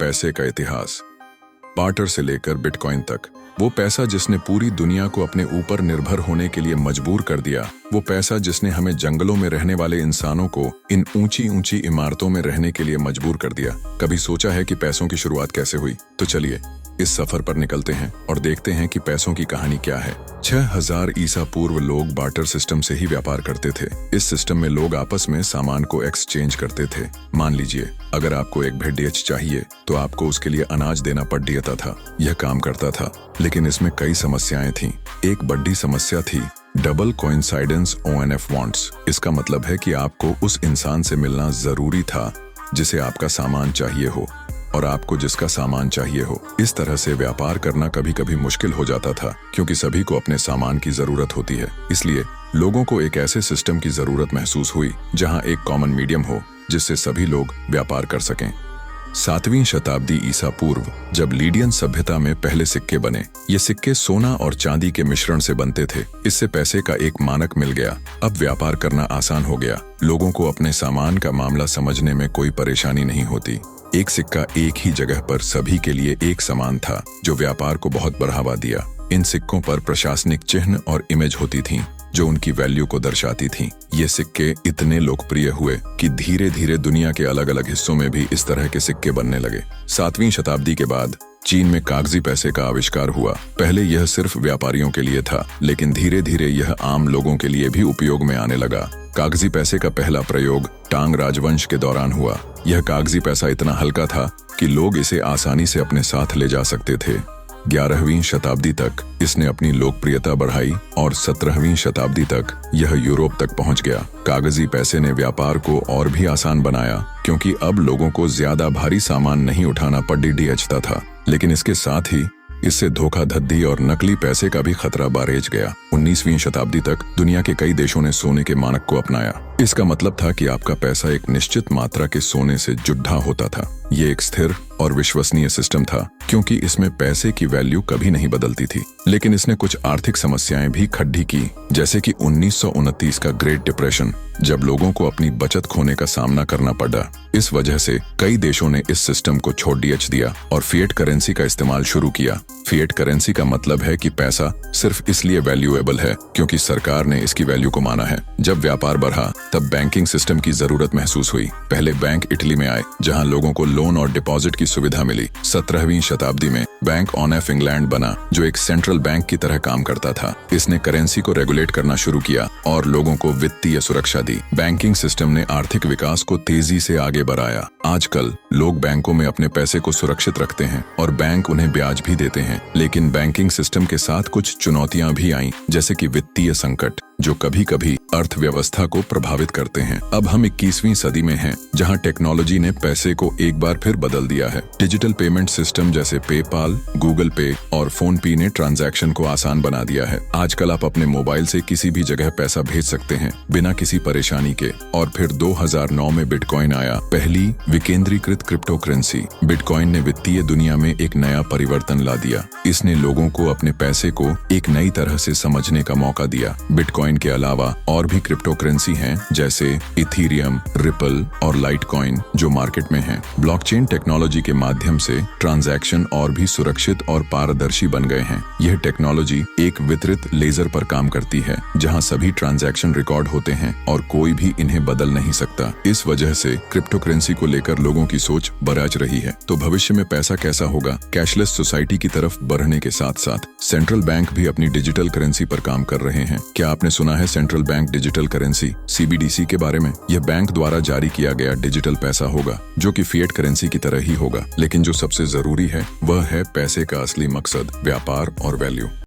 पैसे का इतिहास। बार्टर से लेकर बिटकॉइन तक, वो पैसा जिसने पूरी दुनिया को अपने ऊपर निर्भर होने के लिए मजबूर कर दिया, वो पैसा जिसने हमें जंगलों में रहने वाले इंसानों को इन ऊंची ऊंची इमारतों में रहने के लिए मजबूर कर दिया। कभी सोचा है कि पैसों की शुरुआत कैसे हुई? तो चलिए इस सफर पर निकलते हैं और देखते हैं कि पैसों की कहानी क्या है। 6000 ईसा पूर्व लोग बार्टर सिस्टम से ही व्यापार करते थे। इस सिस्टम में लोग आपस में सामान को एक्सचेंज करते थे। मान लीजिए अगर आपको एक भेड़ियच चाहिए तो आपको उसके लिए अनाज देना पड़ देता था। यह काम करता था, लेकिन इसमें कई समस्याएं थीं। एक बड़ी समस्या थी डबल कोइंसाइडेंस ONF वांट्स। इसका मतलब है कि आपको उस इंसान से मिलना जरूरी था जिसे आपका सामान चाहिए हो और आपको जिसका सामान चाहिए हो। इस तरह से व्यापार करना कभी कभी मुश्किल हो जाता था, क्योंकि सभी को अपने सामान की जरूरत होती है। इसलिए लोगों को एक ऐसे सिस्टम की जरूरत महसूस हुई जहां एक कॉमन मीडियम हो जिससे सभी लोग व्यापार कर सकें। 7वीं शताब्दी ईसा पूर्व जब लीडियन सभ्यता में पहले सिक्के बने, ये सिक्के सोना और चांदी के मिश्रण से बनते थे। इससे पैसे का एक मानक मिल गया। अब व्यापार करना आसान हो गया। लोगों को अपने सामान का मामला समझने में कोई परेशानी नहीं होती। एक सिक्का एक ही जगह पर सभी के लिए एक समान था, जो व्यापार को बहुत बढ़ावा दिया। इन सिक्कों पर प्रशासनिक चिन्ह और इमेज होती थीं, जो उनकी वैल्यू को दर्शाती थीं। ये सिक्के इतने लोकप्रिय हुए कि धीरे धीरे दुनिया के अलग अलग हिस्सों में भी इस तरह के सिक्के बनने लगे। 7वीं शताब्दी के बाद चीन में कागजी पैसे का आविष्कार हुआ। पहले यह सिर्फ व्यापारियों के लिए था, लेकिन धीरे धीरे यह आम लोगों के लिए भी उपयोग में आने लगा। कागजी पैसे का पहला प्रयोग टांग राजवंश के दौरान हुआ। यह कागजी पैसा इतना हल्का था कि लोग इसे आसानी से अपने साथ ले जा सकते थे। 11वीं शताब्दी तक इसने अपनी लोकप्रियता बढ़ाई और 17वीं शताब्दी तक यह यूरोप तक पहुंच गया। कागजी पैसे ने व्यापार को और भी आसान बनाया, क्योंकि अब लोगों को ज्यादा भारी सामान नहीं उठाना पड़ता था। लेकिन इसके साथ ही इससे धोखाधड़ी और नकली पैसे का भी खतरा बारेज गया। 19वीं शताब्दी तक दुनिया के कई देशों ने सोने के मानक को अपनाया। इसका मतलब था कि आपका पैसा एक निश्चित मात्रा के सोने से जुड़ा होता था। ये एक स्थिर और विश्वसनीय सिस्टम था, क्योंकि इसमें पैसे की वैल्यू कभी नहीं बदलती थी। लेकिन इसने कुछ आर्थिक समस्याएं भी खड़ी की, जैसे कि 1929 का ग्रेट डिप्रेशन, जब लोगों को अपनी बचत खोने का सामना करना पड़ा। इस वजह से कई देशों ने इस सिस्टम को छोड़ दिया और फिएट करेंसी का इस्तेमाल शुरू किया। फिएट करेंसी का मतलब है कि पैसा सिर्फ इसलिए वैल्यूएबल है क्योंकि सरकार ने इसकी वैल्यू को माना है। जब व्यापार बढ़ा तब बैंकिंग सिस्टम की जरूरत महसूस हुई। पहले बैंक इटली में आए, जहां लोगों को लोन और डिपॉजिट की सुविधा मिली। 17वीं शताब्दी में बैंक ONF इंग्लैंड बना, जो एक सेंट्रल बैंक की तरह काम करता था। इसने करेंसी को रेगुलेट करना शुरू किया और लोगों को वित्तीय सुरक्षा दी। बैंकिंग सिस्टम ने आर्थिक विकास को तेजी से आगे बढ़ाया। आजकल लोग बैंकों में अपने पैसे को सुरक्षित रखते हैं और बैंक उन्हें ब्याज भी देते हैं। लेकिन बैंकिंग सिस्टम के साथ कुछ चुनौतियां भी आईं, जैसे कि वित्तीय संकट, जो कभी कभी अर्थव्यवस्था को प्रभावित करते हैं। अब हम 21वीं सदी में हैं, जहां टेक्नोलॉजी ने पैसे को एक बार फिर बदल दिया है। डिजिटल पेमेंट सिस्टम जैसे पेपाल, गूगल पे और फोन पे ने ट्रांजैक्शन को आसान बना दिया है। आजकल आप अपने मोबाइल से किसी भी जगह पैसा भेज सकते हैं बिना किसी परेशानी के। और फिर 2009 में बिटकॉइन आया, पहली विकेंद्रीकृत क्रिप्टो करेंसी। बिटकॉइन ने वित्तीय दुनिया में एक नया परिवर्तन ला दिया। इसने लोगों को अपने पैसे को एक नई तरह से समझने का मौका दिया। बिटकॉइन के अलावा और भी क्रिप्टो करेंसी हैं, जैसे इथीरियम, रिपल और लाइटकॉइन, जो मार्केट में हैं। ब्लॉकचेन टेक्नोलॉजी के माध्यम से ट्रांजैक्शन और भी सुरक्षित और पारदर्शी बन गए हैं। यह टेक्नोलॉजी एक वितरित लेजर पर काम करती है, जहां सभी ट्रांजैक्शन रिकॉर्ड होते हैं और कोई भी इन्हें बदल नहीं सकता। इस वजह से क्रिप्टो करेंसी को लेकर लोगों की सोच बरच रही है। तो भविष्य में पैसा कैसा होगा? कैशलेस सोसाइटी की तरफ बढ़ने के साथ साथ सेंट्रल बैंक भी अपनी डिजिटल करेंसी पर काम कर रहे हैं। क्या आपने सुना है central bank digital currency CBDC के बारे में? यह बैंक द्वारा जारी किया गया डिजिटल पैसा होगा, जो कि फिएट करेंसी की तरह ही होगा। लेकिन जो सबसे जरूरी है वह है पैसे का असली मकसद, व्यापार और वैल्यू।